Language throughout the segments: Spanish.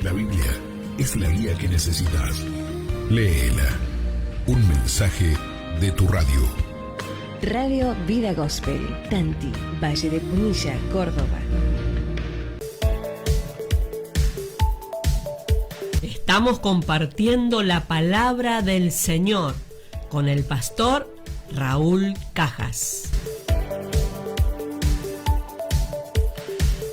La Biblia es la guía que necesitas. Léela. Un mensaje de tu radio. Radio Vida Gospel, Tanti, Valle de Punilla, Córdoba. Estamos compartiendo la palabra del Señor con el pastor Raúl Cajas.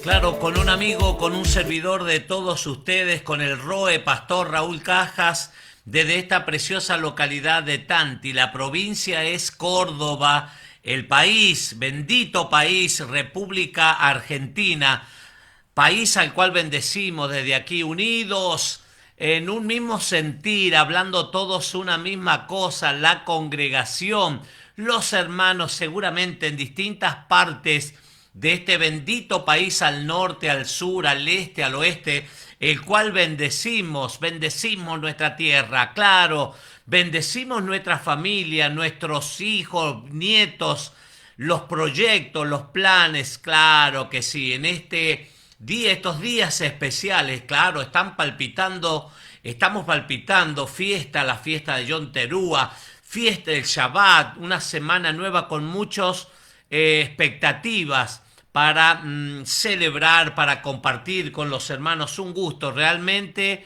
Claro, con un amigo, con un servidor de todos ustedes, con el ROE, pastor Raúl Cajas, desde esta preciosa localidad de Tanti. La provincia es Córdoba, el país, bendito país, República Argentina, país al cual bendecimos desde aquí, unidos en un mismo sentir, hablando todos una misma cosa, la congregación, los hermanos seguramente en distintas partes de este bendito país, al norte, al sur, al este, al oeste, el cual bendecimos nuestra tierra, claro, bendecimos nuestra familia, nuestros hijos, nietos, los proyectos, los planes, claro que sí, en este día, estos días especiales, claro, estamos palpitando la fiesta de Yom Teruah, fiesta del Shabbat, una semana nueva con muchos expectativas para celebrar, para compartir con los hermanos. Un gusto realmente.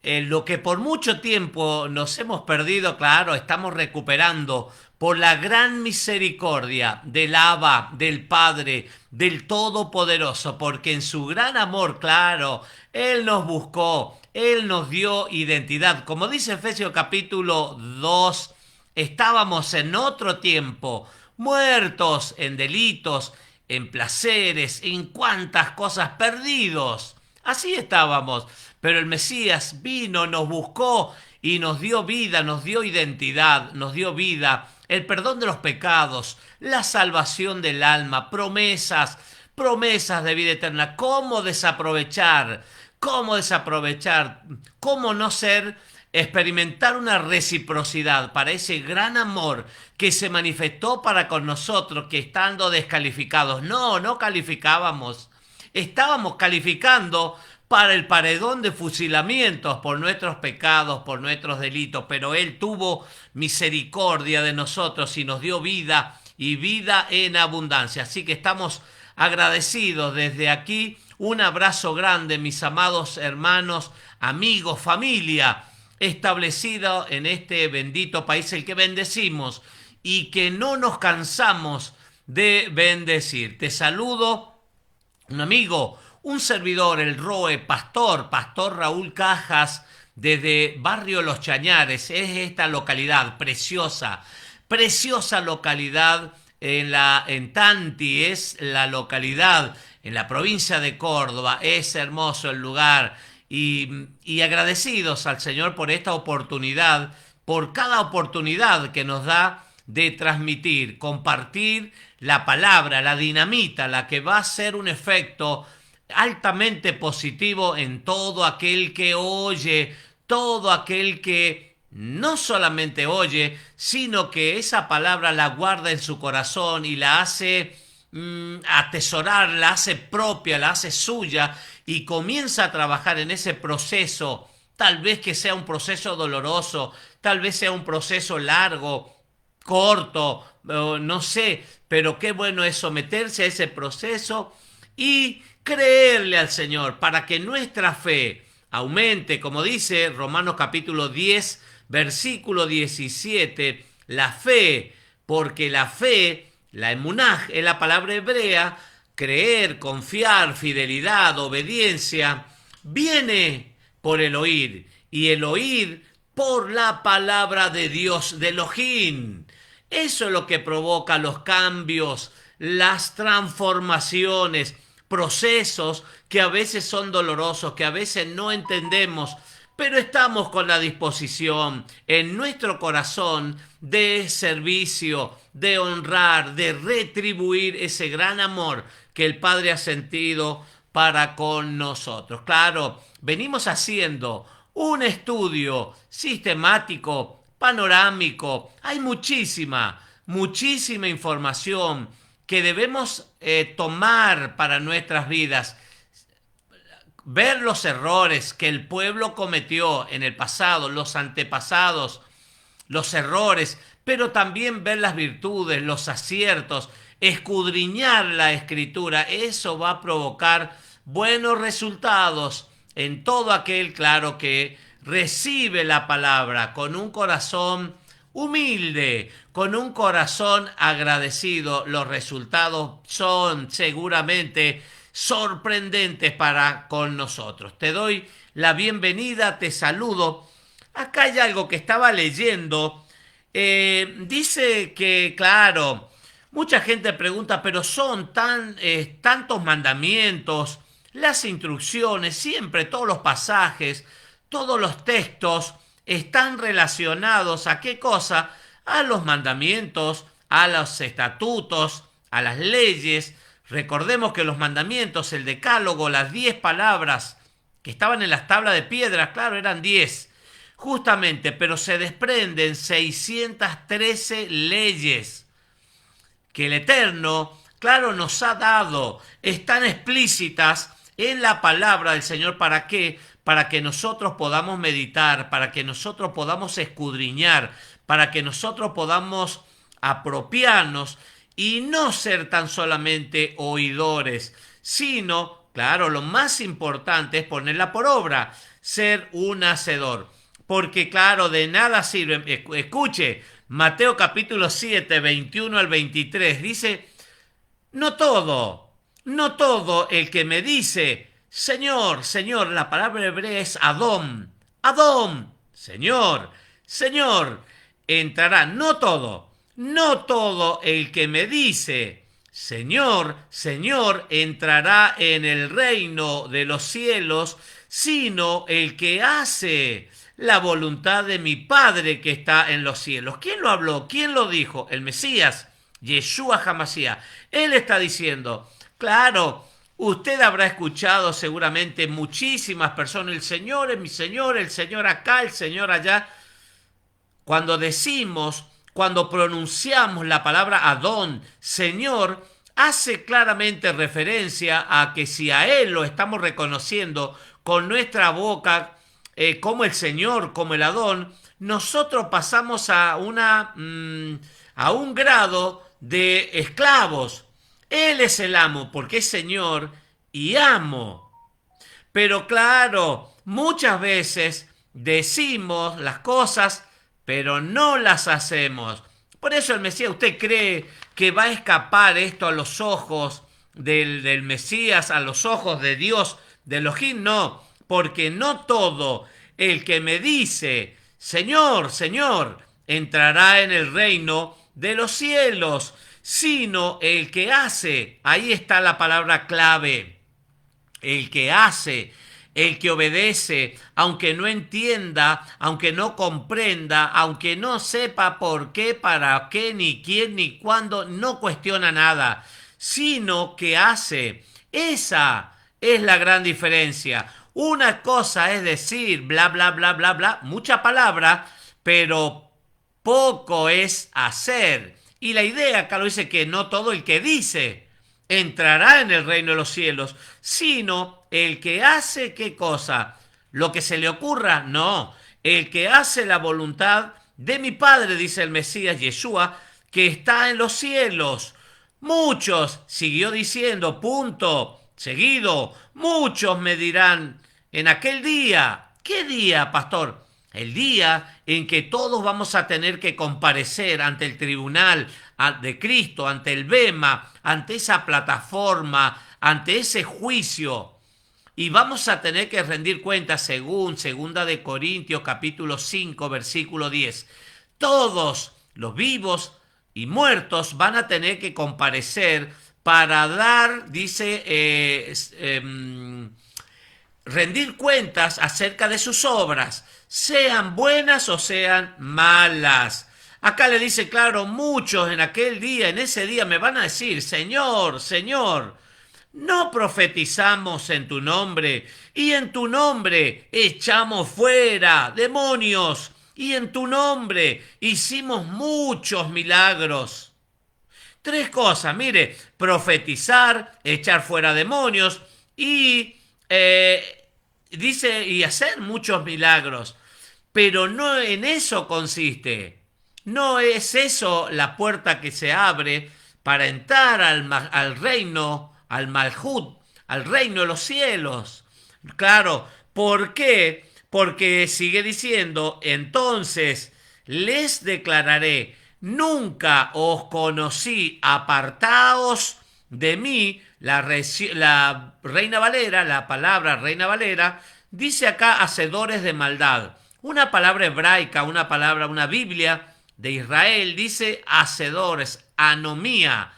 Lo que por mucho tiempo nos hemos perdido, claro, estamos recuperando por la gran misericordia del Abba, del Padre, del Todopoderoso, porque en su gran amor, claro, Él nos buscó, Él nos dio identidad. Como dice Efesios capítulo 2, estábamos en otro tiempo, muertos en delitos, en placeres, en cuantas cosas, perdidos. Así estábamos, pero el Mesías vino, nos buscó y nos dio vida, nos dio identidad, nos dio vida, el perdón de los pecados, la salvación del alma, promesas de vida eterna. ¿Cómo desaprovechar? ¿Cómo no experimentar una reciprocidad para ese gran amor que se manifestó para con nosotros, que estando descalificados, no calificábamos, estábamos calificando para el paredón de fusilamientos por nuestros pecados, por nuestros delitos, pero Él tuvo misericordia de nosotros y nos dio vida y vida en abundancia. Así que estamos agradecidos desde aquí. Un abrazo grande, mis amados hermanos, amigos, familia, establecido en este bendito país, el que bendecimos y que no nos cansamos de bendecir. Te saludo, un amigo, un servidor, el ROE, pastor Raúl Cajas, desde Barrio Los Chañares. Es esta localidad preciosa localidad en Tanti, es la localidad en la provincia de Córdoba. Es hermoso el lugar. Y agradecidos al Señor por esta oportunidad, por cada oportunidad que nos da de transmitir, compartir la palabra, la dinamita, la que va a hacer un efecto altamente positivo en todo aquel que oye, todo aquel que no solamente oye, sino que esa palabra la guarda en su corazón y la hace atesorar, la hace propia, la hace suya y comienza a trabajar en ese proceso, tal vez que sea un proceso doloroso, tal vez sea un proceso largo, corto, no sé, pero qué bueno es someterse a ese proceso y creerle al Señor para que nuestra fe aumente, como dice Romanos capítulo 10, versículo 17, la fe, porque la fe, la emunaj, es la palabra hebrea, creer, confiar, fidelidad, obediencia, viene por el oír, y el oír por la palabra de Dios, de Elohim. Eso es lo que provoca los cambios, las transformaciones, procesos que a veces son dolorosos, que a veces no entendemos, pero estamos con la disposición en nuestro corazón de servicio, de honrar, de retribuir ese gran amor que el Padre ha sentido para con nosotros. Claro, venimos haciendo un estudio sistemático, panorámico. Hay muchísima información que debemos tomar para nuestras vidas. ver los errores que el pueblo cometió en el pasado, los antepasados, los errores, pero también ver las virtudes, los aciertos, escudriñar la escritura. Eso va a provocar buenos resultados en todo aquel, claro, que recibe la palabra con un corazón humilde, con un corazón agradecido. Los resultados son seguramente sorprendentes para con nosotros. Te doy la bienvenida, te saludo. Acá hay algo que estaba leyendo. Dice que, claro, mucha gente pregunta, pero son tantos mandamientos, las instrucciones, siempre todos los pasajes, todos los textos están relacionados ¿a qué cosa? A los mandamientos, a los estatutos, a las leyes. Recordemos que los mandamientos, el decálogo, las 10 palabras que estaban en las tablas de piedra, claro, eran 10. Justamente, pero se desprenden 613 leyes que el Eterno, claro, nos ha dado. Están explícitas en la palabra del Señor. ¿Para qué? Para que nosotros podamos meditar, para que nosotros podamos escudriñar, para que nosotros podamos apropiarnos y no ser tan solamente oidores, sino, claro, lo más importante es ponerla por obra, ser un hacedor. Porque, claro, de nada sirve. Escuche, Mateo capítulo 7, 21 al 23, dice: no todo el que me dice, Señor, Señor, la palabra hebrea es Adón, Adón, Señor, Señor, entrará. No todo el que me dice, Señor, Señor, entrará en el reino de los cielos, sino el que hace la voluntad de mi Padre que está en los cielos. ¿Quién lo habló? ¿Quién lo dijo? El Mesías, Yeshua HaMashiach. Él está diciendo, claro, usted habrá escuchado seguramente muchísimas personas, el Señor es mi Señor, el Señor acá, el Señor allá. Cuando pronunciamos la palabra Adón, Señor, hace claramente referencia a que si a Él lo estamos reconociendo con nuestra boca, como el Señor, como el Adón, nosotros pasamos a un grado de esclavos. Él es el amo porque es Señor y amo. Pero claro, muchas veces decimos las cosas, pero no las hacemos. Por eso el Mesías, ¿usted cree que va a escapar esto a los ojos del Mesías, a los ojos de Dios, de Elohim? No, porque no todo el que me dice, Señor, Señor, entrará en el reino de los cielos, sino el que hace. Ahí está la palabra clave. El que hace, el que obedece, aunque no entienda, aunque no comprenda, aunque no sepa por qué, para qué, ni quién, ni cuándo, no cuestiona nada, sino que hace. Esa es la gran diferencia. Una cosa es decir bla, bla, bla, bla, bla, mucha palabra, pero poco es hacer. Y la idea acá lo dice que no todo el que dice entrará en el reino de los cielos, sino el que hace, ¿qué cosa? Lo que se le ocurra, no. El que hace la voluntad de mi Padre, dice el Mesías Yeshua, que está en los cielos. Muchos, siguió diciendo, punto, seguido, muchos me dirán en aquel día. ¿Qué día, pastor? El día en que todos vamos a tener que comparecer ante el tribunal de Cristo, ante el Bema, ante esa plataforma, ante ese juicio. Y vamos a tener que rendir cuentas según 2 de Corintios capítulo 5, versículo 10. Todos los vivos y muertos van a tener que comparecer para dar, dice, rendir cuentas acerca de sus obras, sean buenas o sean malas. Acá le dice, claro, muchos en aquel día, en ese día me van a decir, Señor, Señor, ¿no profetizamos en tu nombre? Y en tu nombre echamos fuera demonios. Y en tu nombre hicimos muchos milagros. 3 cosas, mire, profetizar, echar fuera demonios y dice, y hacer muchos milagros, pero no en eso consiste. No es eso la puerta que se abre para entrar al reino, al Malhut, al reino de los cielos. Claro, ¿por qué? Porque sigue diciendo, entonces les declararé, nunca os conocí, apartaos de mí. La Reina Valera, la palabra Reina Valera, dice acá hacedores de maldad. Una palabra hebraica, una Biblia de Israel dice hacedores, anomía.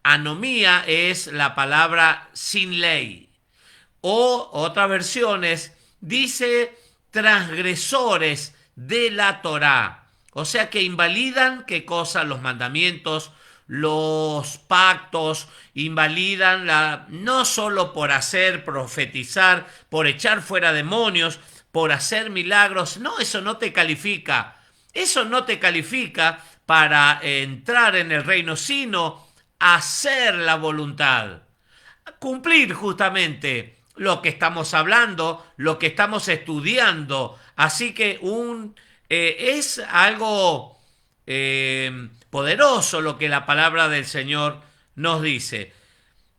Anomía es la palabra sin ley. O otras versiones dice transgresores de la Torá. O sea que invalidan, ¿qué cosa? Los mandamientos, los pactos, invalidan no solo por hacer, profetizar, por echar fuera demonios, por hacer milagros. No, eso no te califica. Eso no te califica para entrar en el reino, sino hacer la voluntad. Cumplir justamente lo que estamos hablando, lo que estamos estudiando. Así que es algo poderoso lo que la palabra del Señor nos dice.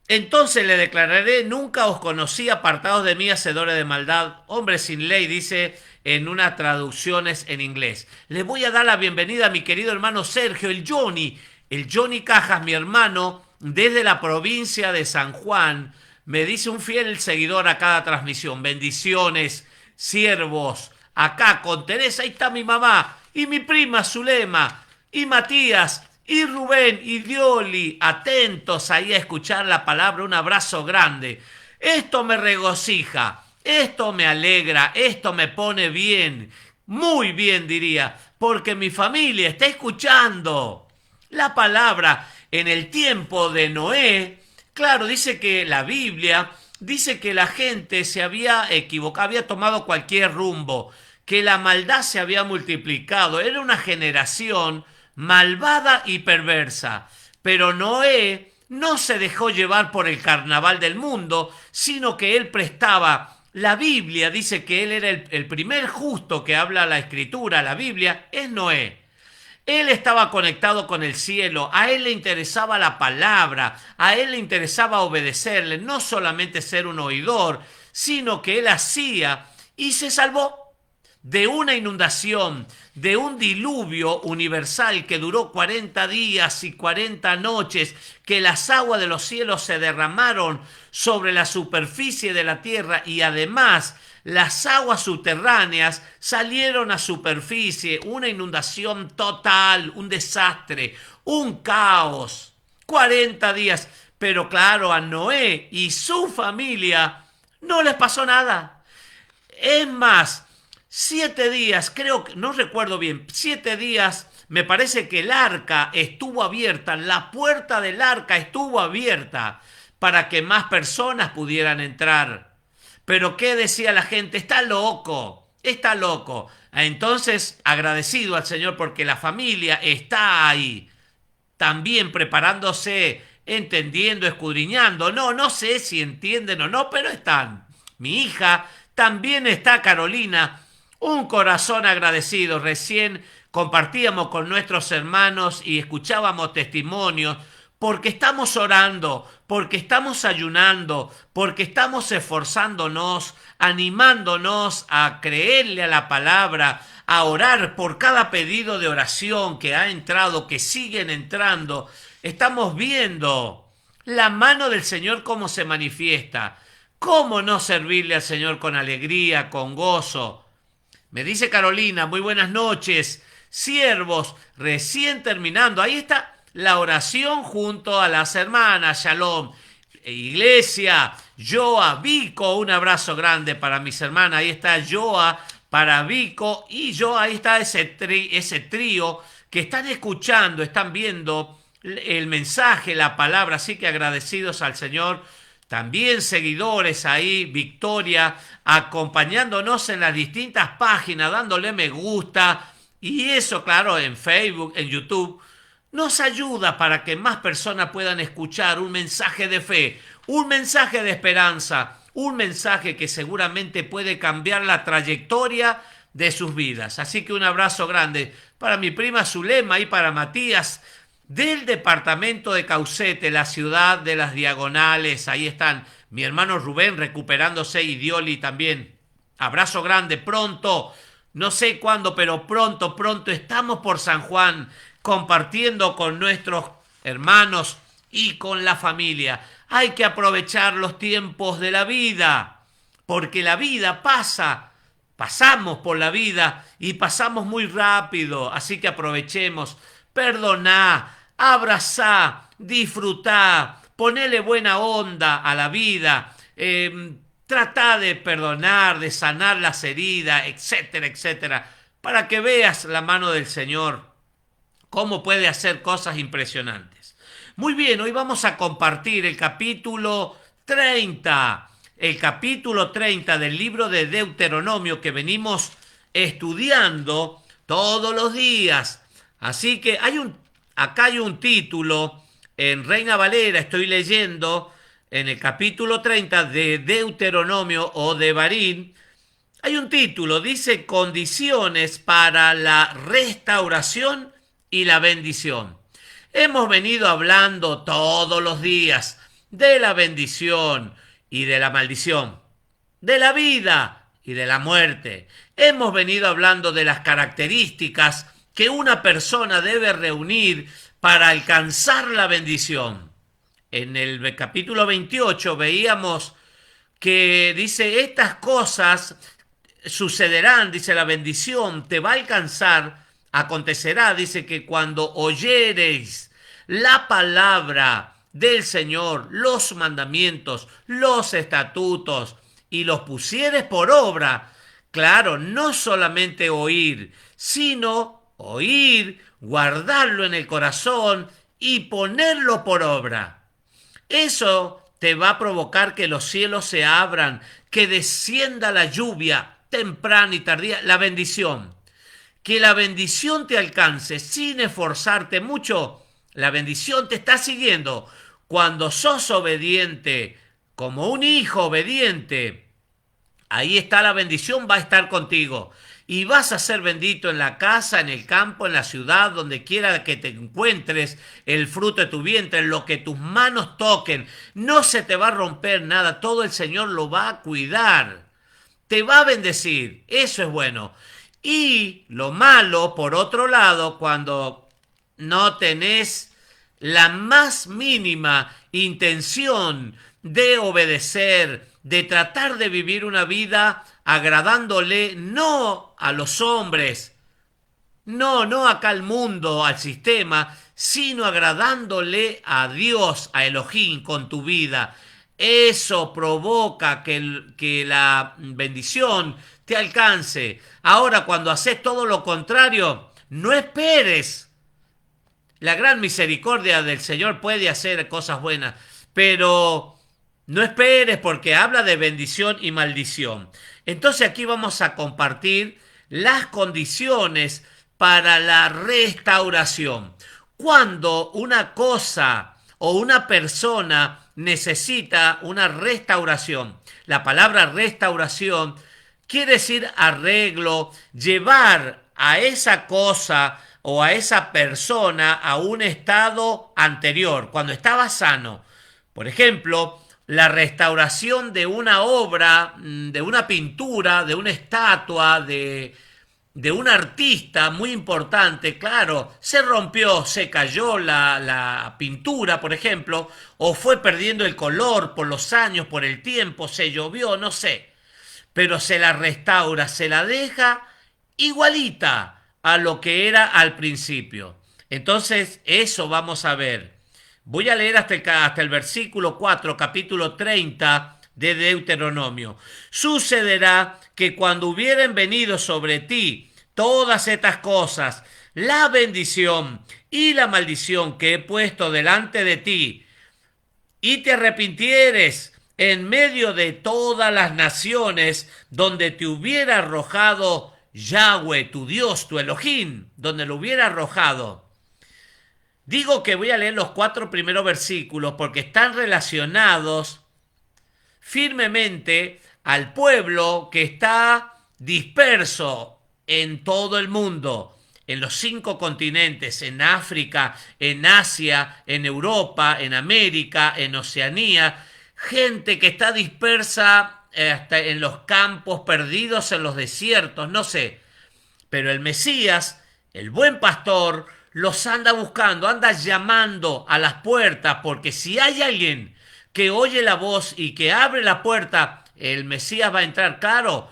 Entonces le declararé, nunca os conocí, apartados de mí, hacedores de maldad, hombres sin ley, dice en unas traducciones en inglés. Le voy a dar la bienvenida a mi querido hermano Sergio, el Johnny Cajas, mi hermano, desde la provincia de San Juan. Me dice un fiel seguidor a cada transmisión. Bendiciones, siervos. Acá con Teresa, ahí está mi mamá y mi prima Zulema y Matías y Rubén y Dioli, atentos ahí a escuchar la palabra. Un abrazo grande. Esto me regocija, esto me alegra, esto me pone bien, muy bien diría, porque mi familia está escuchando la palabra. En el tiempo de Noé, claro, dice que la Biblia dice que la gente se había equivocado, había tomado cualquier rumbo, que la maldad se había multiplicado, era una generación malvada y perversa. Pero Noé no se dejó llevar por el carnaval del mundo, sino que él prestaba. La Biblia dice que él era el primer justo que habla la Escritura, la Biblia, es Noé. Él estaba conectado con el cielo, a él le interesaba la palabra, a él le interesaba obedecerle, no solamente ser un oidor, sino que él hacía y se salvó de una inundación, de un diluvio universal que duró 40 días y 40 noches, que las aguas de los cielos se derramaron sobre la superficie de la tierra y además las aguas subterráneas salieron a superficie. Una inundación total, un desastre, un caos. 40 días. Pero claro, a Noé y su familia no les pasó nada. Es más, 7 días, creo que, no recuerdo bien, 7 días, me parece que el arca estuvo abierta, la puerta del arca estuvo abierta para que más personas pudieran entrar. Pero ¿qué decía la gente? Está loco, está loco. Entonces, agradecido al Señor porque la familia está ahí, también preparándose, entendiendo, escudriñando. No sé si entienden o no, pero están. Mi hija, también está Carolina. Un corazón agradecido. Recién compartíamos con nuestros hermanos y escuchábamos testimonios porque estamos orando, porque estamos ayunando, porque estamos esforzándonos, animándonos a creerle a la palabra, a orar por cada pedido de oración que ha entrado, que siguen entrando. Estamos viendo la mano del Señor cómo se manifiesta. ¿Cómo no servirle al Señor con alegría, con gozo? Me dice Carolina, muy buenas noches, siervos, recién terminando. Ahí está la oración junto a las hermanas, Shalom, iglesia, Joa, Vico, un abrazo grande para mis hermanas. Ahí está Joa, para Vico y Joa, ahí está ese trío que están escuchando, están viendo el mensaje, la palabra, así que agradecidos al Señor. También seguidores ahí, Victoria, acompañándonos en las distintas páginas, dándole me gusta. Y eso, claro, en Facebook, en YouTube, nos ayuda para que más personas puedan escuchar un mensaje de fe, un mensaje de esperanza, un mensaje que seguramente puede cambiar la trayectoria de sus vidas. Así que un abrazo grande para mi prima Zulema y para Matías del departamento de Caucete, la ciudad de las Diagonales. Ahí están mi hermano Rubén recuperándose y Dioli también. Abrazo grande, pronto, no sé cuándo, pero pronto, pronto estamos por San Juan compartiendo con nuestros hermanos y con la familia. Hay que aprovechar los tiempos de la vida, porque la vida pasa. Pasamos por la vida y pasamos muy rápido, así que aprovechemos, perdoná, abrazá, disfrutá, ponele buena onda a la vida, tratá de perdonar, de sanar las heridas, etcétera, etcétera, para que veas la mano del Señor, cómo puede hacer cosas impresionantes. Muy bien, hoy vamos a compartir el capítulo 30. El capítulo 30 del libro de Deuteronomio que venimos estudiando todos los días. Así que acá hay un título en Reina Valera, estoy leyendo en el capítulo 30 de Deuteronomio o de Barín. Hay un título, dice condiciones para la restauración y la bendición. Hemos venido hablando todos los días de la bendición y de la maldición, de la vida y de la muerte. Hemos venido hablando de las características que una persona debe reunir para alcanzar la bendición. En el capítulo 28 veíamos que dice, estas cosas sucederán, dice, la bendición te va a alcanzar, acontecerá, dice, que cuando oyereis la palabra del Señor, los mandamientos, los estatutos, y los pusieres por obra. Claro, no solamente oír, sino oír, guardarlo en el corazón y ponerlo por obra. Eso te va a provocar que los cielos se abran, que descienda la lluvia temprana y tardía, la bendición. Que la bendición te alcance sin esforzarte mucho. La bendición te está siguiendo. Cuando sos obediente, como un hijo obediente, ahí está la bendición, va a estar contigo. Y vas a ser bendito en la casa, en el campo, en la ciudad, donde quiera que te encuentres, el fruto de tu vientre, en lo que tus manos toquen. No se te va a romper nada, todo el Señor lo va a cuidar. Te va a bendecir, eso es bueno. Y lo malo, por otro lado, cuando no tenés la más mínima intención de obedecer, de tratar de vivir una vida agradándole no a los hombres, no acá al mundo, al sistema, sino agradándole a Dios, a Elohim con tu vida. Eso provoca que la bendición te alcance. Ahora, cuando haces todo lo contrario, no esperes. La gran misericordia del Señor puede hacer cosas buenas, pero no esperes porque habla de bendición y maldición. Entonces aquí vamos a compartir las condiciones para la restauración. Cuando una cosa o una persona necesita una restauración, la palabra restauración quiere decir arreglo, llevar a esa cosa o a esa persona a un estado anterior, cuando estaba sano. Por ejemplo, la restauración de una obra, de una pintura, de una estatua, de un artista muy importante. Claro, se rompió, se cayó la pintura, por ejemplo, o fue perdiendo el color por los años, por el tiempo, se llovió, no sé. Pero se la restaura, se la deja igualita a lo que era al principio. Entonces, eso vamos a ver. Voy a leer hasta el versículo 4, capítulo 30 de Deuteronomio. Sucederá que cuando hubieren venido sobre ti todas estas cosas, la bendición y la maldición que he puesto delante de ti, y te arrepintieres en medio de todas las naciones donde te hubiera arrojado Yahweh, tu Dios, tu Elohim, donde lo hubiera arrojado. Digo que voy a leer los 4 primeros versículos porque están relacionados firmemente al pueblo que está disperso en todo el mundo, en los 5 continentes, en África, en Asia, en Europa, en América, en Oceanía, gente que está dispersa hasta en los campos, perdidos en los desiertos, no sé. Pero el Mesías, el buen pastor, los anda buscando, anda llamando a las puertas, porque si hay alguien que oye la voz y que abre la puerta, el Mesías va a entrar. Claro,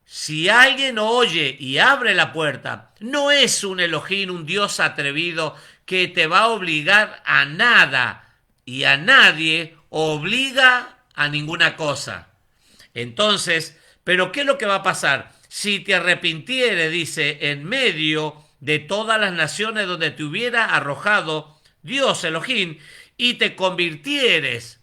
si alguien oye y abre la puerta, no es un Elohim, un Dios atrevido que te va a obligar a nada, y a nadie obliga a ninguna cosa. Entonces, ¿pero qué es lo que va a pasar? Si te arrepintieres, dice, en medio de todas las naciones donde te hubiera arrojado Dios, Elohim, y te convirtieres,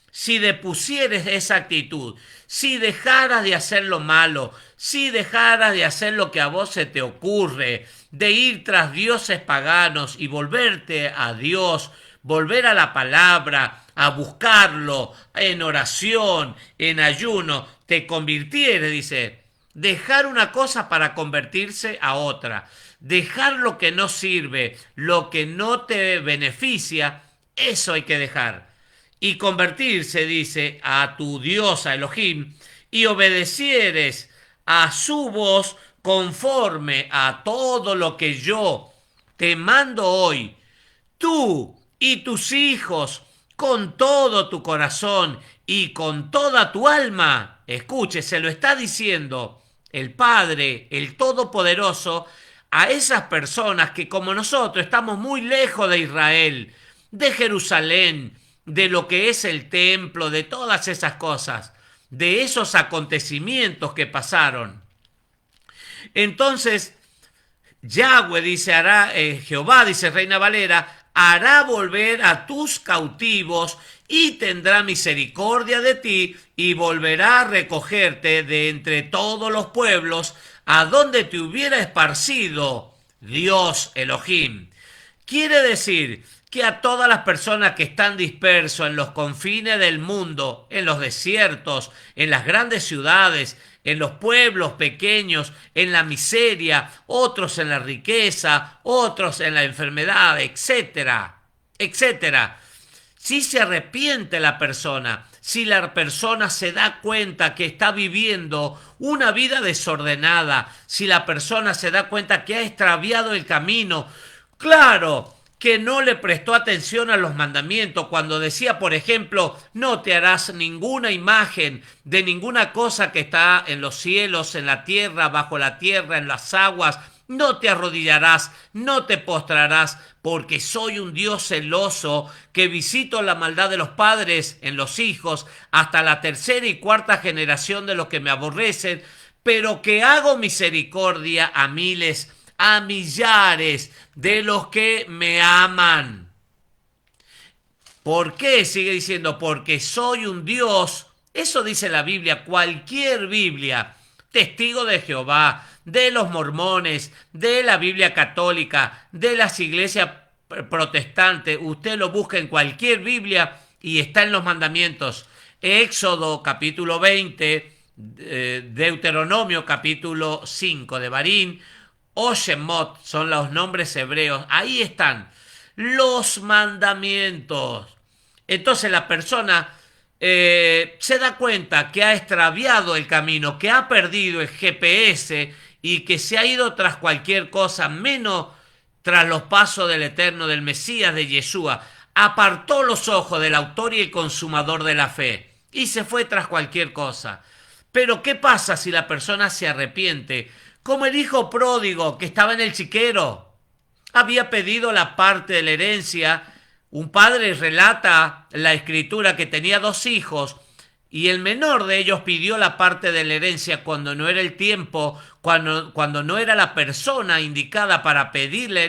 si depusieres esa actitud, si dejaras de hacer lo malo, si dejaras de hacer lo que a vos se te ocurre, de ir tras dioses paganos y volverte a Dios, volver a la palabra, a buscarlo en oración, en ayuno, te convirtieres, dice, dejar una cosa para convertirse a otra, dejar lo que no sirve, lo que no te beneficia, eso hay que dejar. Y convertirse, dice, a tu Dios, a Elohim, y obedecieres a su voz conforme a todo lo que yo te mando hoy, tú y tus hijos, con todo tu corazón y con toda tu alma. Escuche, se lo está diciendo el Padre, el Todopoderoso, a esas personas que como nosotros estamos muy lejos de Israel, de Jerusalén, de lo que es el templo, de todas esas cosas, de esos acontecimientos que pasaron. Entonces, Yahweh dice, Jehová, dice Reina Valera, hará volver a tus cautivos y tendrá misericordia de ti y volverá a recogerte de entre todos los pueblos a donde te hubiera esparcido Dios Elohim. Quiere decir que a todas las personas que están dispersos en los confines del mundo, en los desiertos, en las grandes ciudades, en los pueblos pequeños, en la miseria, otros en la riqueza, otros en la enfermedad, etcétera, etcétera. Si se arrepiente la persona, si la persona se da cuenta que está viviendo una vida desordenada, si la persona se da cuenta que ha extraviado el camino, claro, que no le prestó atención a los mandamientos cuando decía, por ejemplo, no te harás ninguna imagen de ninguna cosa que está en los cielos, en la tierra, bajo la tierra, en las aguas, no te arrodillarás, no te postrarás, porque soy un Dios celoso que visito la maldad de los padres en los hijos hasta la 3ª y 4ª generación de los que me aborrecen, pero que hago misericordia a miles, a millares de los que me aman. ¿Por qué? Sigue diciendo, porque soy un Dios. Eso dice la Biblia, cualquier Biblia, testigo de Jehová, de los mormones, de la Biblia católica, de las iglesias protestantes. Usted lo busca en cualquier Biblia y está en los mandamientos. Éxodo capítulo 20, Deuteronomio capítulo 5, Devarim, o Shemot, son los nombres hebreos. Ahí están los mandamientos. Entonces la persona se da cuenta que ha extraviado el camino, que ha perdido el GPS y que se ha ido tras cualquier cosa, menos tras los pasos del Eterno, del Mesías, de Yeshua. Apartó los ojos del autor y el consumador de la fe y se fue tras cualquier cosa. Pero ¿qué pasa si la persona se arrepiente? Como el hijo pródigo que estaba en el chiquero, había pedido la parte de la herencia. Un padre relata la escritura que tenía 2 hijos y el menor de ellos pidió la parte de la herencia cuando no era el tiempo, cuando no era la persona indicada para pedir la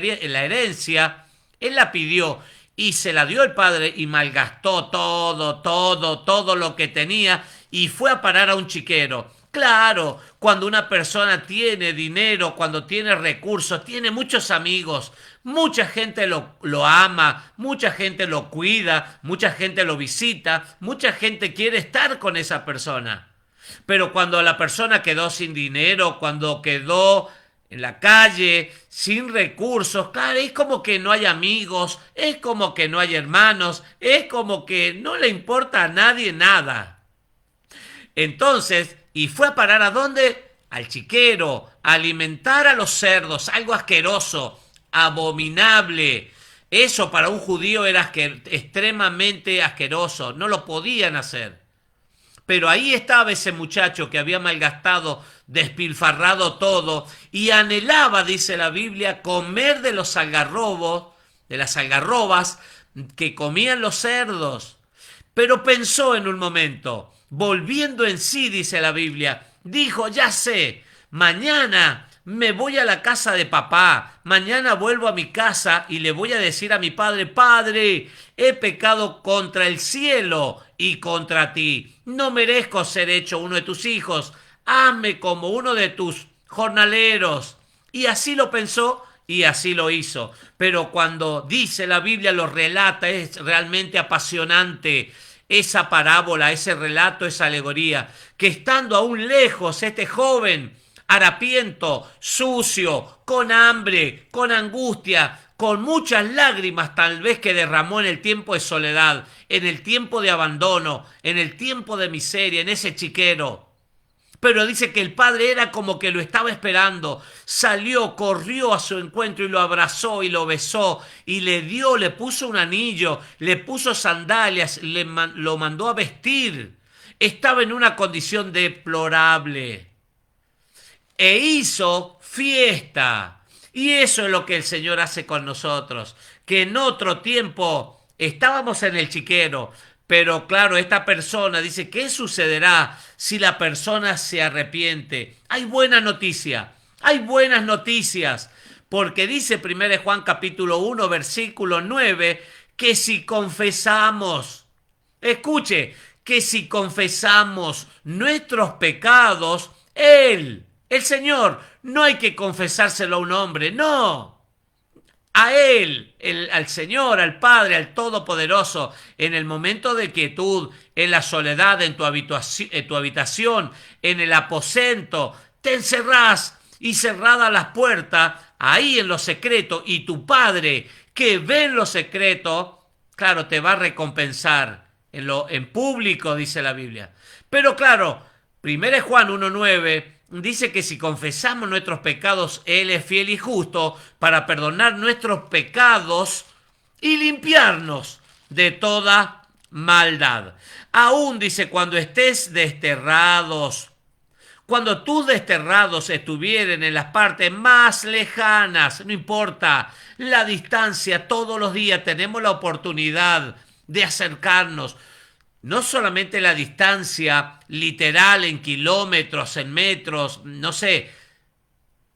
herencia. Él la pidió y se la dio el padre y malgastó todo lo que tenía y fue a parar a un chiquero. Claro, cuando una persona tiene dinero, cuando tiene recursos, tiene muchos amigos, mucha gente lo ama, mucha gente lo cuida, mucha gente lo visita, mucha gente quiere estar con esa persona. Pero cuando la persona quedó sin dinero, cuando quedó en la calle, sin recursos, claro, es como que no hay amigos, es como que no hay hermanos, es como que no le importa a nadie nada. Entonces, y fue a parar ¿a dónde? Al chiquero, a alimentar a los cerdos, algo asqueroso, abominable. Eso para un judío era extremadamente asqueroso, no lo podían hacer. Pero ahí estaba ese muchacho que había malgastado, despilfarrado todo y anhelaba, dice la Biblia, comer de los algarrobos, de las algarrobas que comían los cerdos. Pero pensó en un momento, volviendo en sí, dice la Biblia, dijo, ya sé, mañana me voy a la casa de papá, mañana vuelvo a mi casa y le voy a decir a mi padre, Padre, he pecado contra el cielo y contra ti. No merezco ser hecho uno de tus hijos. Hazme como uno de tus jornaleros. Y así lo pensó y así lo hizo. Pero cuando dice la Biblia, lo relata, es realmente apasionante. Esa parábola, ese relato, esa alegoría, que estando aún lejos este joven, harapiento, sucio, con hambre, con angustia, con muchas lágrimas tal vez que derramó en el tiempo de soledad, en el tiempo de abandono, en el tiempo de miseria, en ese chiquero. Pero dice que el padre era como que lo estaba esperando. Salió, corrió a su encuentro y lo abrazó y lo besó y le dio, le puso un anillo, le puso sandalias, lo mandó a vestir. Estaba en una condición deplorable. E hizo fiesta. Y eso es lo que el Señor hace con nosotros. Que en otro tiempo estábamos en el chiquero. Pero claro, esta persona dice, ¿qué sucederá si la persona se arrepiente? Hay buena noticia, hay buenas noticias, porque dice 1 Juan capítulo 1, versículo 9, que si confesamos, escuche, que si confesamos nuestros pecados, el Señor, no hay que confesárselo a un hombre, no. A Él, al Señor, al Padre, al Todopoderoso, en el momento de quietud, en la soledad, en tu habitación, en el aposento, te encerrás y cerradas las puertas, ahí en lo secreto, y tu Padre, que ve en lo secreto, claro, te va a recompensar en público, dice la Biblia. Pero claro, 1 Juan 1:9 dice que si confesamos nuestros pecados, Él es fiel y justo para perdonar nuestros pecados y limpiarnos de toda maldad. Aún dice, cuando estés desterrados, cuando tus desterrados estuvieren en las partes más lejanas, no importa la distancia, todos los días tenemos la oportunidad de acercarnos. No solamente la distancia literal en kilómetros, en metros, no sé,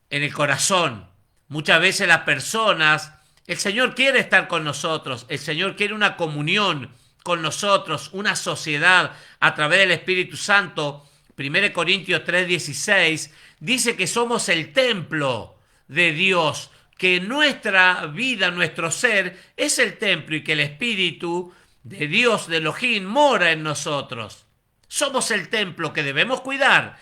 en el corazón. Muchas veces las personas, el Señor quiere estar con nosotros, el Señor quiere una comunión con nosotros, una sociedad a través del Espíritu Santo. 1 Corintios 3:16 dice que somos el templo de Dios, que nuestra vida, nuestro ser es el templo y que el Espíritu de Dios, de Elohim, mora en nosotros. Somos el templo que debemos cuidar.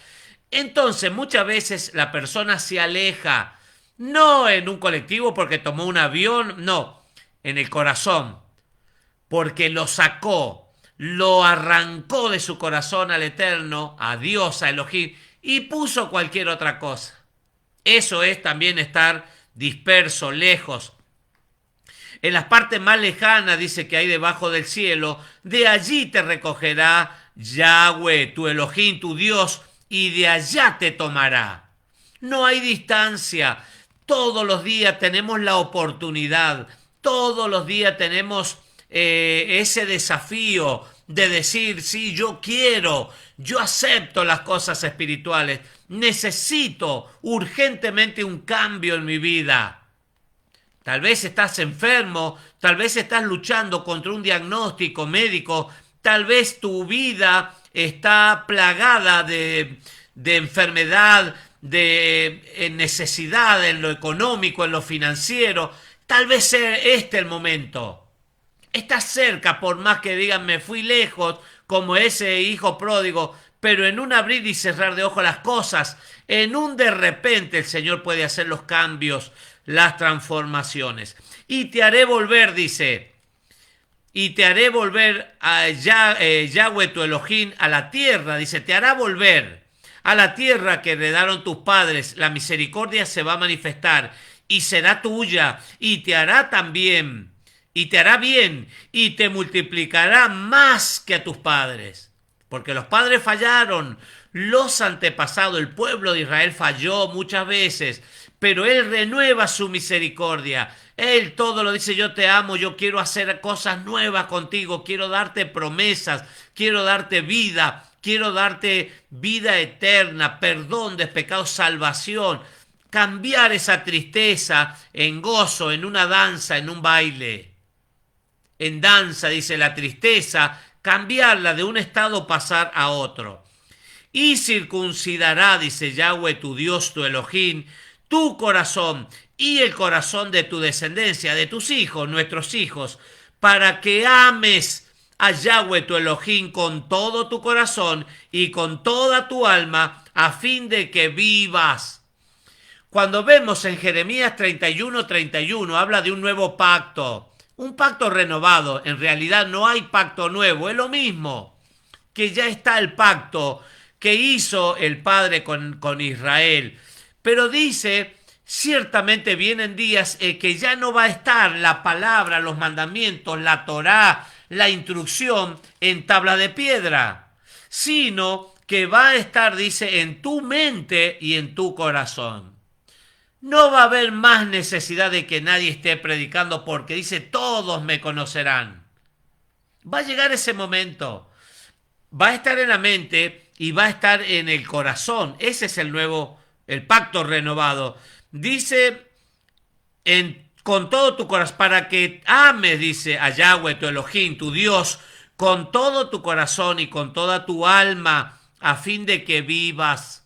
Entonces, muchas veces la persona se aleja, no en un colectivo porque tomó un avión, no, en el corazón, porque lo sacó, lo arrancó de su corazón al Eterno, a Dios, a Elohim, y puso cualquier otra cosa. Eso es también estar disperso, lejos. En las partes más lejanas, dice que hay debajo del cielo, de allí te recogerá Yahweh, tu Elohim, tu Dios, y de allá te tomará. No hay distancia. Todos los días tenemos la oportunidad. Todos los días tenemos ese desafío de decir, sí, yo quiero, yo acepto las cosas espirituales. Necesito urgentemente un cambio en mi vida. Tal vez estás enfermo, tal vez estás luchando contra un diagnóstico médico, tal vez tu vida está plagada de de enfermedad, de necesidad en lo económico, en lo financiero, tal vez sea este el momento. Estás cerca, por más que digan me fui lejos, como ese hijo pródigo, pero en un abrir y cerrar de ojos las cosas, en un de repente el Señor puede hacer los cambios, las transformaciones. Y te haré volver, dice, y te haré volver a Yahweh tu Elohim a la tierra, dice, te hará volver a la tierra que heredaron tus padres, la misericordia se va a manifestar y será tuya y te hará también, y te hará bien y te multiplicará más que a tus padres. Porque los padres fallaron, los antepasados, el pueblo de Israel falló muchas veces, pero Él renueva su misericordia. Él todo lo dice, yo te amo, yo quiero hacer cosas nuevas contigo, quiero darte promesas, quiero darte vida, quiero darte vida eterna, perdón de pecados, salvación, cambiar esa tristeza en gozo, en una danza, en un baile. En danza, dice, la tristeza, cambiarla de un estado, pasar a otro. Y circuncidará, dice Yahweh tu Dios, tu Elohim, tu corazón y el corazón de tu descendencia, de tus hijos, nuestros hijos, para que ames a Yahweh tu Elohim con todo tu corazón y con toda tu alma, a fin de que vivas. Cuando vemos en Jeremías 31:31, habla de un nuevo pacto, un pacto renovado. En realidad no hay pacto nuevo, es lo mismo, que ya está el pacto que hizo el Padre con Israel. Pero dice, ciertamente vienen días que ya no va a estar la palabra, los mandamientos, la Torá, la instrucción en tabla de piedra, sino que va a estar, dice, en tu mente y en tu corazón. No va a haber más necesidad de que nadie esté predicando porque dice, todos me conocerán. Va a llegar ese momento. Va a estar en la mente y va a estar en el corazón. Ese es el pacto renovado. Dice, con todo tu corazón, para que ames, dice, a Yahweh tu Elohim, tu Dios, con todo tu corazón y con toda tu alma, a fin de que vivas.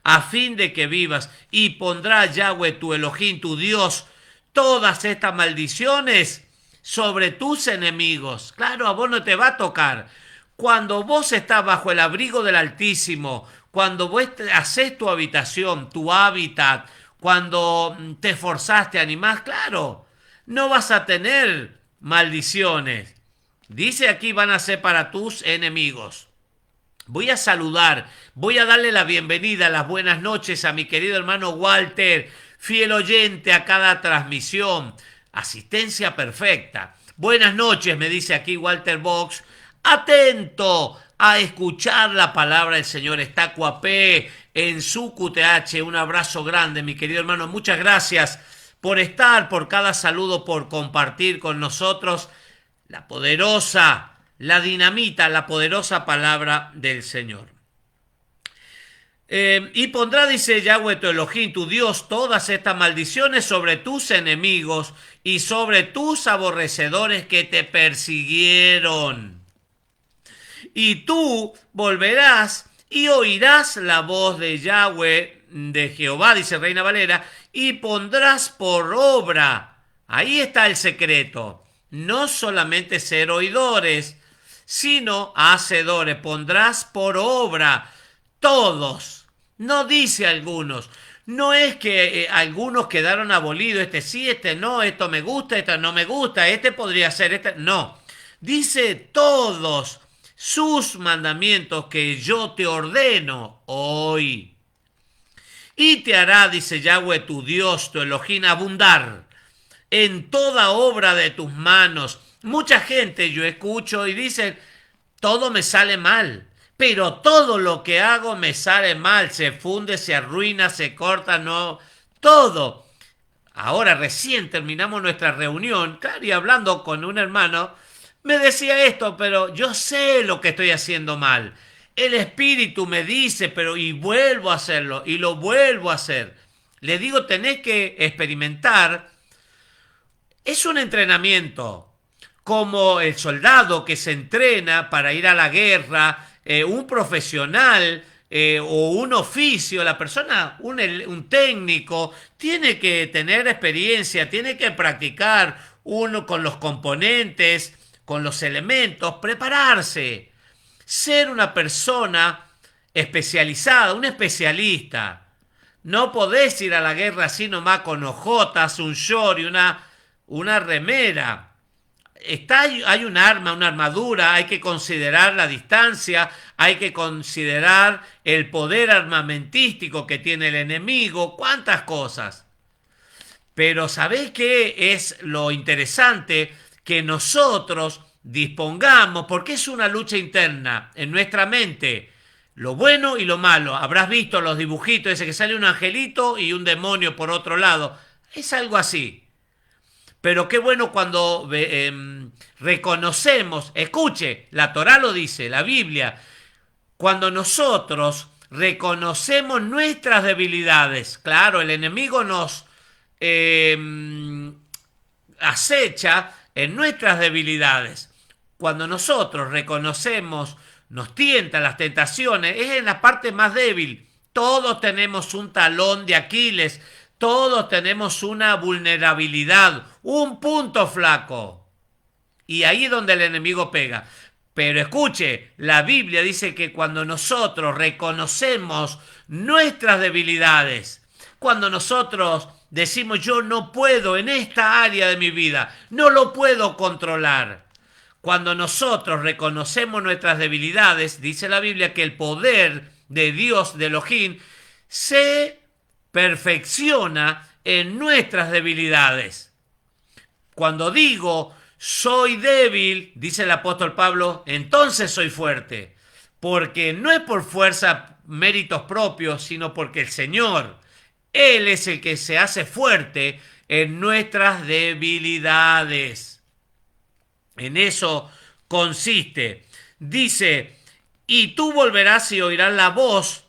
A fin de que vivas, y pondrá Yahweh tu Elohim, tu Dios, todas estas maldiciones sobre tus enemigos. Claro, a vos no te va a tocar. Cuando vos estás bajo el abrigo del Altísimo, cuando vos haces tu habitación, tu hábitat, cuando te esforzaste, animás, claro, no vas a tener maldiciones. Dice aquí, van a ser para tus enemigos. Voy a saludar, voy a darle la bienvenida, las buenas noches a mi querido hermano Walter, fiel oyente a cada transmisión, asistencia perfecta. Buenas noches, me dice aquí Walter Box, atento a escuchar la palabra del Señor. Está Cuapé en su QTH, un abrazo grande, mi querido hermano, muchas gracias por estar, por cada saludo, por compartir con nosotros la poderosa, la dinamita, la poderosa palabra del Señor. Y pondrá, dice Yahweh tu Elohim, tu Dios, todas estas maldiciones sobre tus enemigos y sobre tus aborrecedores que te persiguieron. Y tú volverás y oirás la voz de Yahweh, de Jehová, dice Reina Valera, y pondrás por obra. Ahí está el secreto. No solamente ser oidores, sino hacedores. Pondrás por obra todos. No dice algunos. No es que algunos quedaron abolidos. Este sí, este no, esto me gusta, esto no me gusta, este podría ser, este no. Dice todos sus mandamientos que yo te ordeno hoy. Y te hará, dice Yahweh tu Dios, tu Elohim, abundar en toda obra de tus manos. Mucha gente yo escucho y dicen, todo me sale mal, pero todo lo que hago me sale mal, se funde, se arruina, se corta, no, todo. Ahora recién terminamos nuestra reunión, claro, y hablando con un hermano, me decía esto, pero yo sé lo que estoy haciendo mal. El Espíritu me dice, pero y vuelvo a hacerlo, y lo vuelvo a hacer. Le digo, tenés que experimentar. Es un entrenamiento, como el soldado que se entrena para ir a la guerra, un profesional o un oficio, la persona, un técnico, tiene que tener experiencia, tiene que practicar uno con los componentes, con los elementos, prepararse, ser una persona especializada, un especialista. No podés ir a la guerra así nomás con ojotas, un short y una remera. Hay un arma, una armadura, hay que considerar la distancia, hay que considerar el poder armamentístico que tiene el enemigo, cuántas cosas. Pero ¿sabés qué es lo interesante? Que nosotros dispongamos, porque es una lucha interna en nuestra mente, lo bueno y lo malo. Habrás visto los dibujitos, ese que sale un angelito y un demonio por otro lado. Es algo así. Pero qué bueno cuando reconocemos, escuche, la Torá lo dice, la Biblia, cuando nosotros reconocemos nuestras debilidades. Claro, el enemigo nos acecha en nuestras debilidades. Cuando nosotros reconocemos, nos tientan las tentaciones, es en la parte más débil. Todos tenemos un talón de Aquiles, todos tenemos una vulnerabilidad, un punto flaco. Y ahí es donde el enemigo pega. Pero escuche, la Biblia dice que cuando nosotros reconocemos nuestras debilidades, cuando nosotros decimos yo no puedo en esta área de mi vida, no lo puedo controlar. Cuando nosotros reconocemos nuestras debilidades, dice la Biblia que el poder de Dios, de Elohim, se perfecciona en nuestras debilidades. Cuando digo soy débil, dice el apóstol Pablo, entonces soy fuerte. Porque no es por fuerza, méritos propios, sino porque el Señor, Él es el que se hace fuerte en nuestras debilidades. En eso consiste. Dice, y tú volverás y oirás la voz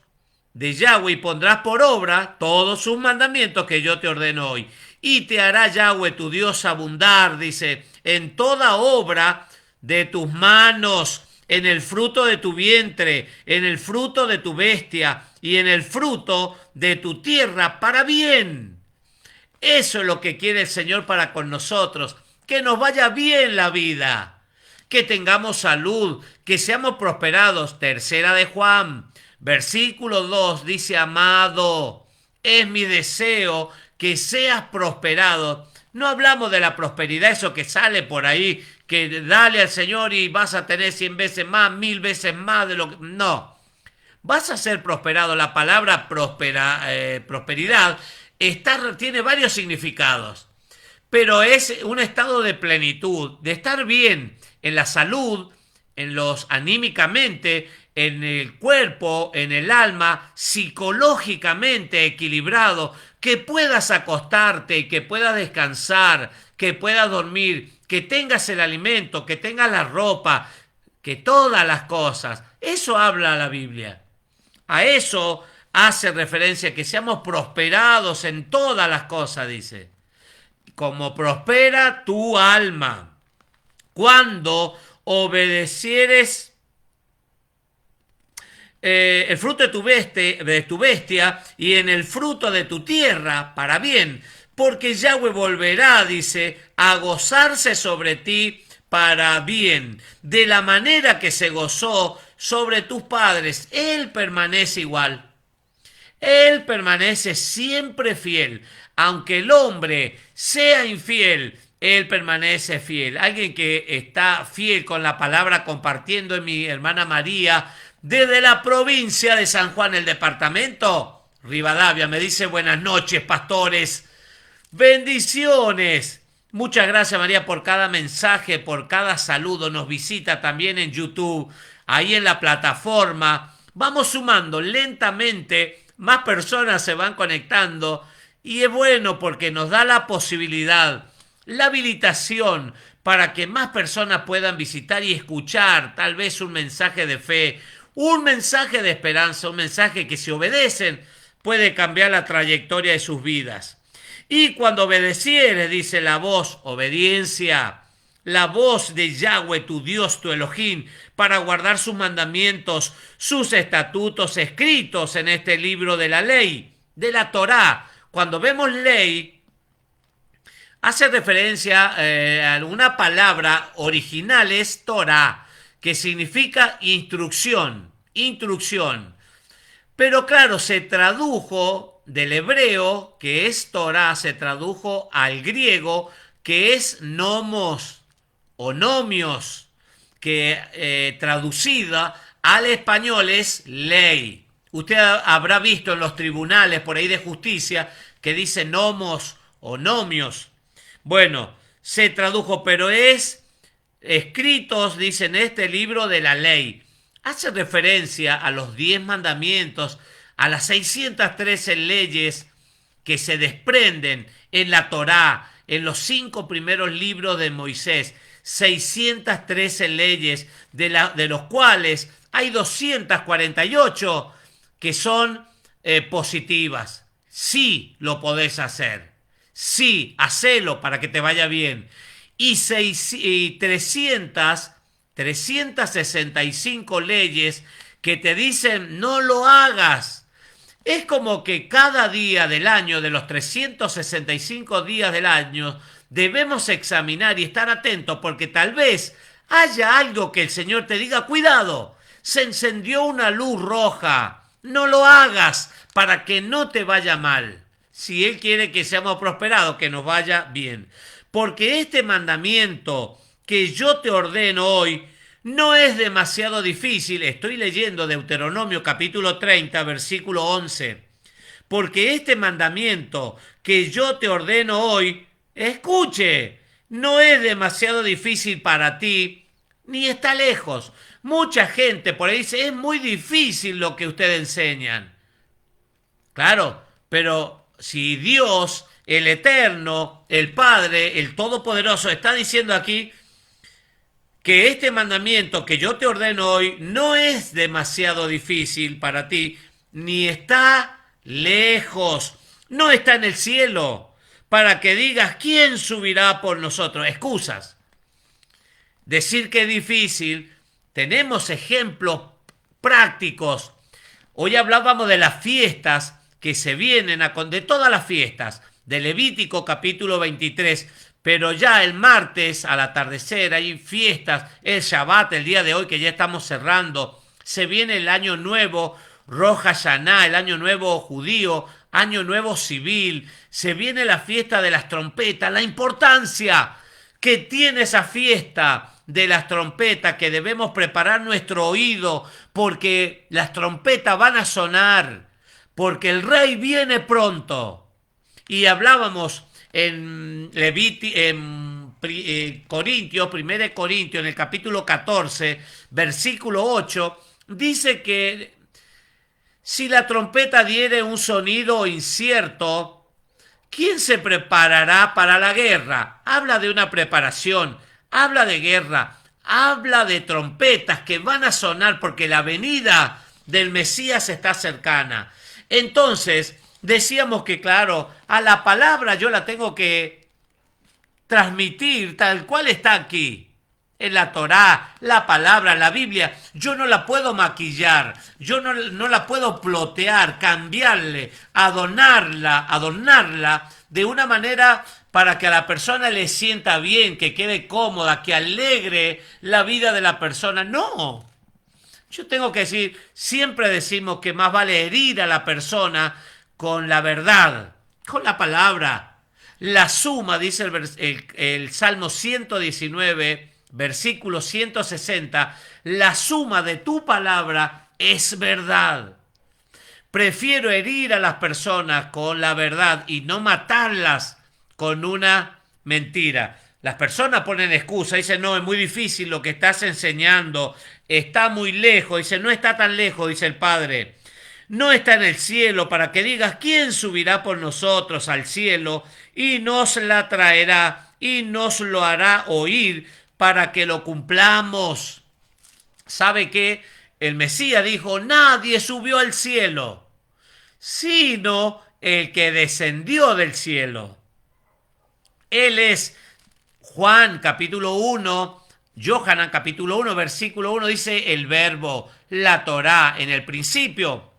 de Yahweh y pondrás por obra todos sus mandamientos que yo te ordeno hoy. Y te hará Yahweh tu Dios abundar, dice, en toda obra de tus manos, en el fruto de tu vientre, en el fruto de tu bestia y en el fruto de tu tierra para bien. Eso es lo que quiere el Señor para con nosotros, que nos vaya bien la vida, que tengamos salud, que seamos prosperados. Tercera de Juan, versículo 2 dice, amado, es mi deseo que seas prosperado. No hablamos de la prosperidad, eso que sale por ahí, que dale al Señor y vas a tener 100 veces más, 1000 veces más de lo que... No, vas a ser prosperado. La palabra prosperidad tiene varios significados, pero es un estado de plenitud, de estar bien en la salud, en los anímicamente, en el cuerpo, en el alma, psicológicamente equilibrado, que puedas acostarte, que puedas descansar, que puedas dormir, que tengas el alimento, que tengas la ropa, que todas las cosas. Eso habla la Biblia. A eso hace referencia, que seamos prosperados en todas las cosas, dice. Como prospera tu alma. Cuando obedecieres el fruto de tu bestia y en el fruto de tu tierra para bien, porque Yahweh volverá, dice, a gozarse sobre ti para bien, de la manera que se gozó sobre tus padres. Él permanece igual, Él permanece siempre fiel, aunque el hombre sea infiel, Él permanece fiel. Alguien que está fiel con la palabra, compartiendo, en mi hermana María, desde la provincia de San Juan, el departamento Rivadavia. Me dice, buenas noches, pastores. Bendiciones. Muchas gracias, María, por cada mensaje, por cada saludo. Nos visita también en YouTube, ahí en la plataforma. Vamos sumando lentamente, más personas se van conectando y es bueno porque nos da la posibilidad, la habilitación para que más personas puedan visitar y escuchar tal vez un mensaje de fe, un mensaje de esperanza, un mensaje que si obedecen puede cambiar la trayectoria de sus vidas. Y cuando obedecieres, dice la voz, obediencia la voz de Yahweh, tu Dios, tu Elohim, para guardar sus mandamientos, sus estatutos escritos en este libro de la ley, de la Torá. Cuando vemos ley, hace referencia a alguna palabra original, es Torá, que significa instrucción, instrucción. Pero claro, se tradujo del hebreo, que es Torá, se tradujo al griego, que es nomos o nomios, que traducida al español es ley. Usted habrá visto en los tribunales por ahí de justicia que dice nomos o nomios. Bueno, se tradujo, pero es escritos, dice en este libro de la ley. Hace referencia a los 10 mandamientos, a las 613 leyes que se desprenden en la Torá, en los 5 primeros libros de Moisés. 613 leyes, de los cuales hay 248 que son positivas. Sí lo podés hacer. Sí, hacelo para que te vaya bien. Y 365 leyes que te dicen no lo hagas. Es como que cada día del año, de los 365 días del año, debemos examinar y estar atentos porque tal vez haya algo que el Señor te diga, cuidado, se encendió una luz roja, no lo hagas para que no te vaya mal. Si Él quiere que seamos prosperados, que nos vaya bien. Porque este mandamiento que yo te ordeno hoy no es demasiado difícil. Estoy leyendo Deuteronomio capítulo 30, versículo 11. Porque este mandamiento que yo te ordeno hoy, escuche, no es demasiado difícil para ti, ni está lejos. Mucha gente por ahí dice, es muy difícil lo que ustedes enseñan. Claro, pero si Dios, el Eterno, el Padre, el Todopoderoso, está diciendo aquí que este mandamiento que yo te ordeno hoy no es demasiado difícil para ti, ni está lejos, no está en el cielo, para que digas, ¿quién subirá por nosotros? Excusas. Decir que es difícil, tenemos ejemplos prácticos. Hoy hablábamos de las fiestas que se vienen, de todas las fiestas, de Levítico capítulo 23, pero ya el martes al atardecer hay fiestas, el Shabbat, el día de hoy que ya estamos cerrando, se viene el año nuevo, Rosh Hashanah, el año nuevo judío, año nuevo civil, se viene la fiesta de las trompetas, la importancia que tiene esa fiesta de las trompetas, que debemos preparar nuestro oído porque las trompetas van a sonar, porque el rey viene pronto. Y hablábamos en Corintios, 1 Corintios, en el capítulo 14, versículo 8, dice que si la trompeta diere un sonido incierto, ¿quién se preparará para la guerra? Habla de una preparación, habla de guerra, habla de trompetas que van a sonar porque la venida del Mesías está cercana. Entonces, decíamos que, claro, a la palabra yo la tengo que transmitir tal cual está aquí. En la Torá, la palabra, la Biblia, yo no la puedo maquillar, yo no la puedo plotear, cambiarle, adornarla de una manera para que a la persona le sienta bien, que quede cómoda, que alegre la vida de la persona. No, yo tengo que decir, siempre decimos que más vale herir a la persona con la verdad, con la palabra. La suma, dice el Salmo 119, versículo 160, la suma de tu palabra es verdad. Prefiero herir a las personas con la verdad y no matarlas con una mentira. Las personas ponen excusa, dicen, no, es muy difícil lo que estás enseñando, está muy lejos. Dice, no está tan lejos, dice el Padre. No está en el cielo para que digas, ¿quién subirá por nosotros al cielo y nos la traerá y nos lo hará oír para que lo cumplamos? ¿Sabe qué? El Mesías dijo, nadie subió al cielo, sino el que descendió del cielo. Él es Juan capítulo 1, Yohanan capítulo 1, versículo 1 dice el verbo, la Torá, en el principio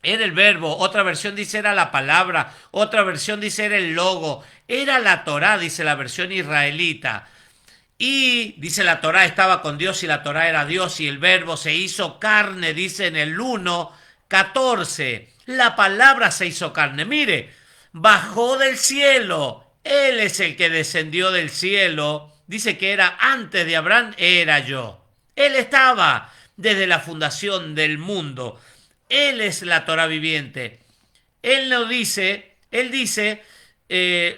era el verbo, otra versión dice era la palabra, otra versión dice era el logo, era la Torá, dice la versión israelita. Y dice la Torá estaba con Dios y la Torá era Dios y el verbo se hizo carne, dice en el 1:14. La palabra se hizo carne. Mire, bajó del cielo. Él es el que descendió del cielo. Dice que era antes de Abraham, era yo. Él estaba desde la fundación del mundo. Él es la Torá viviente. Él no dice, él dice,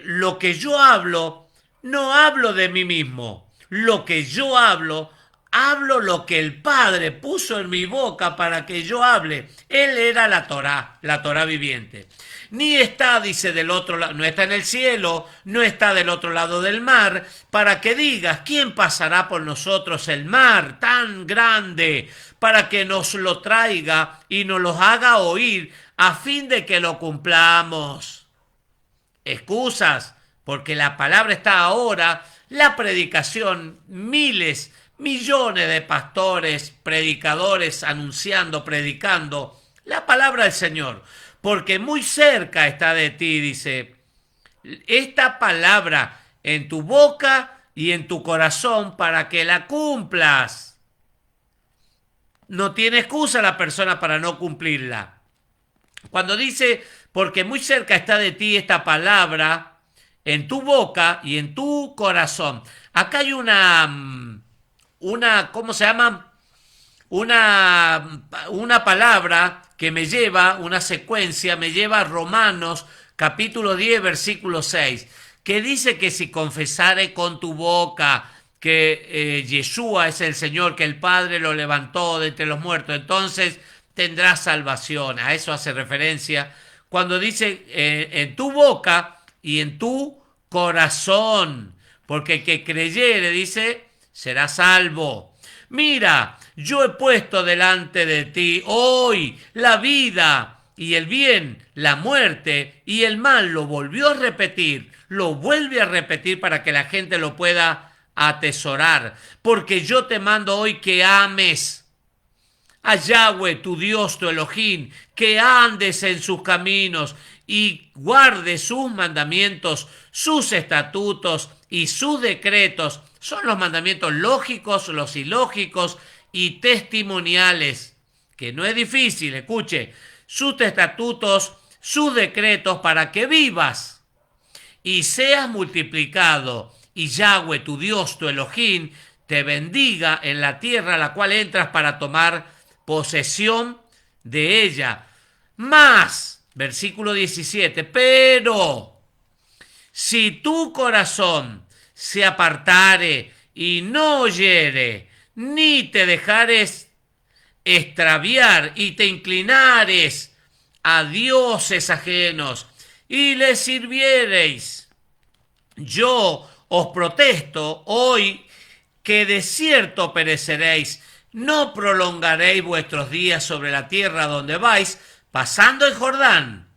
lo que yo hablo, no hablo de mí mismo. Lo que yo hablo, hablo lo que el Padre puso en mi boca para que yo hable. Él era la Torá viviente. Ni está, dice, del otro lado, no está en el cielo, no está del otro lado del mar, para que digas, ¿quién pasará por nosotros el mar tan grande para que nos lo traiga y nos lo haga oír a fin de que lo cumplamos? Excusas, porque la palabra está ahora, la predicación, miles, millones de pastores, predicadores anunciando, predicando la palabra del Señor, porque muy cerca está de ti, dice, esta palabra en tu boca y en tu corazón para que la cumplas. No tiene excusa la persona para no cumplirla. Cuando dice, porque muy cerca está de ti esta palabra en tu boca y en tu corazón. Acá hay una ¿cómo se llama? Una palabra que me lleva, una secuencia, me lleva a Romanos capítulo 10, versículo 6, que dice que si confesare con tu boca que Yeshua es el Señor, que el Padre lo levantó de entre los muertos, entonces tendrás salvación. A eso hace referencia cuando dice en tu boca y en tu corazón, porque el que creyere, dice, será salvo. Mira, yo he puesto delante de ti hoy la vida y el bien, la muerte y el mal. Lo volvió a repetir, lo vuelve a repetir para que la gente lo pueda atesorar. Porque yo te mando hoy que ames a Yahweh, tu Dios, tu Elohim, que andes en sus caminos y guardes sus mandamientos, sus estatutos y sus decretos. Son los mandamientos lógicos, los ilógicos y testimoniales, que no es difícil, escuche, sus estatutos, sus decretos para que vivas y seas multiplicado y Yahweh, tu Dios, tu Elohim, te bendiga en la tierra a la cual entras para tomar posesión de ella. Más, versículo 17, pero si tu corazón se apartare y no oyere, ni te dejares extraviar y te inclinares a dioses ajenos y les sirviereis, yo os protesto hoy que de cierto pereceréis, no prolongaréis vuestros días sobre la tierra donde vais, pasando el Jordán,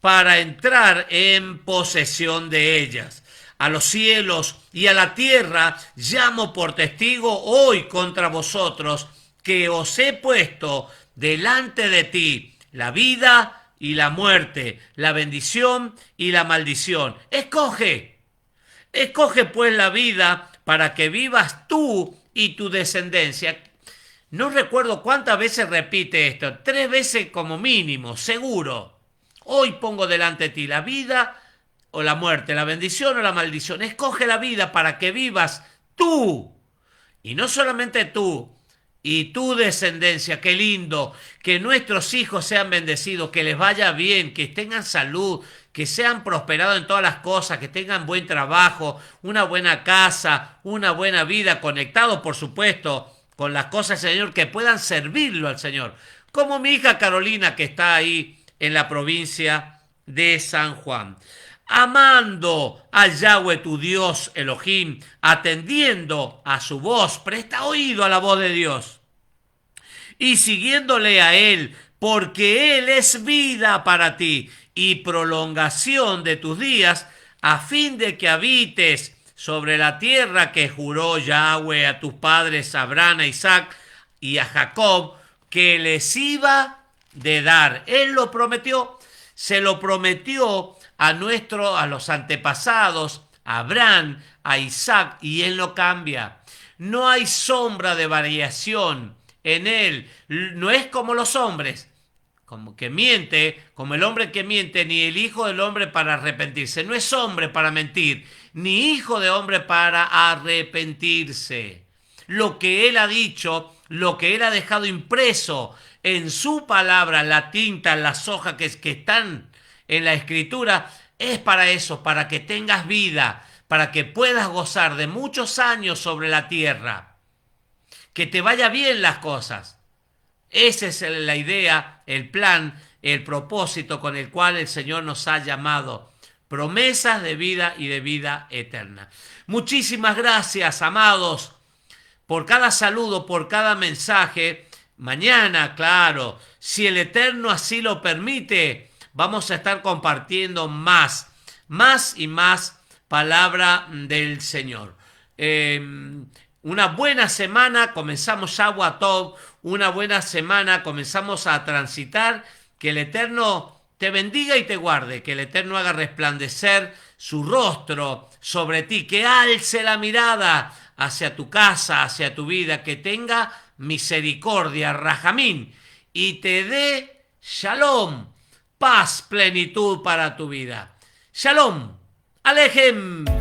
para entrar en posesión de ellas. A los cielos y a la tierra llamo por testigo hoy contra vosotros, que os he puesto delante de ti la vida y la muerte, la bendición y la maldición. Escoge pues la vida para que vivas tú y tu descendencia. No recuerdo cuántas veces repite esto, 3 veces como mínimo, seguro. Hoy pongo delante de ti la vida o la muerte, la bendición o la maldición. Escoge la vida para que vivas tú. Y no solamente tú y tu descendencia. Qué lindo que nuestros hijos sean bendecidos, que les vaya bien, que tengan salud, que sean prosperados en todas las cosas, que tengan buen trabajo, una buena casa, una buena vida, conectados, por supuesto, con las cosas del Señor, que puedan servirlo al Señor. Como mi hija Carolina, que está ahí en la provincia de San Juan. Amando a Yahweh tu Dios Elohim, atendiendo a su voz, presta oído a la voz de Dios y siguiéndole a Él, porque Él es vida para ti y prolongación de tus días, a fin de que habites sobre la tierra que juró Yahweh a tus padres, a Abraham, a Isaac y a Jacob, que les iba de dar. Él lo prometió, se lo prometió a los antepasados, a Abraham, a Isaac, y él no cambia. No hay sombra de variación en él. No es como los hombres, como el hombre que miente, ni el hijo del hombre para arrepentirse. No es hombre para mentir, ni hijo de hombre para arrepentirse. Lo que él ha dicho, lo que él ha dejado impreso en su palabra, la tinta, las hojas que están en la escritura, es para eso, para que tengas vida, para que puedas gozar de muchos años sobre la tierra, que te vaya bien las cosas. Esa es la idea, el plan, el propósito con el cual el Señor nos ha llamado. Promesas de vida y de vida eterna. Muchísimas gracias, amados, por cada saludo, por cada mensaje. Mañana, claro, si el Eterno así lo permite, vamos a estar compartiendo más y más palabra del Señor. Una buena semana, comenzamos Shabbat Tov, una buena semana, comenzamos a transitar. Que el Eterno te bendiga y te guarde, que el Eterno haga resplandecer su rostro sobre ti, que alce la mirada hacia tu casa, hacia tu vida, que tenga misericordia, rajamín, y te dé shalom, paz, plenitud para tu vida. Shalom, alejem.